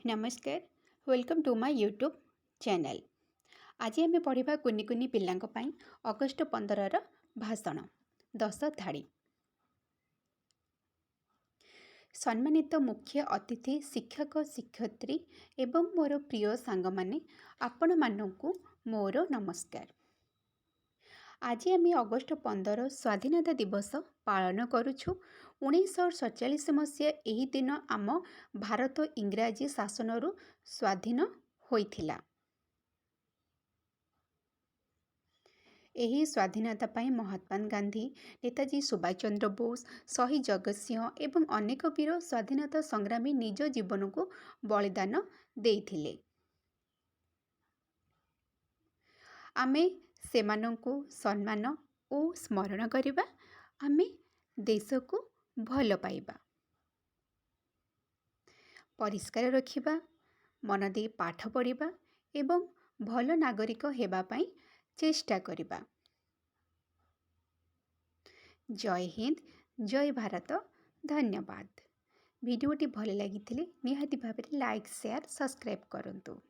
नमस्कार welcome to my YouTube channel. आज आम पढ़ा कुनी कुनी पिलांक पाई अगस्ट 15 भाषण 10 धाड़ी। सम्मानित मुख्य अतिथि शिक्षक शिक्षयित्री एवं मोर प्रिय सांग माने आपण मानकु मोर नमस्कार। आज आम अगस्ट 15 स्वाधीनता दिवस पालन करुछु। 1947 मसीहा यही दिन आम भारत इंग्राजी शासनरु स्वाधीन होइथिला। एही स्वाधीनता पाई महात्मा गांधी, नेताजी सुभाष चंद्र बोस, शहीद जगत सिंह एवं अनेक वीर स्वाधीनता संग्रामी निज जीवन को बलिदान देइथिले। आमे सेमानंकु सम्मान और स्मरण करिबा, आमे देश को भल पाइबा, परिष्कार रखिबा, मन दे पाठ पढ़िबा एवं भल नागरिक हेबा पाई चेष्टा करिबा। जय हिंद, जय भारत। धन्यवाद। वीडियोटी भल लगी निहाती भाव लाइक शेयर सब्सक्राइब करंतु।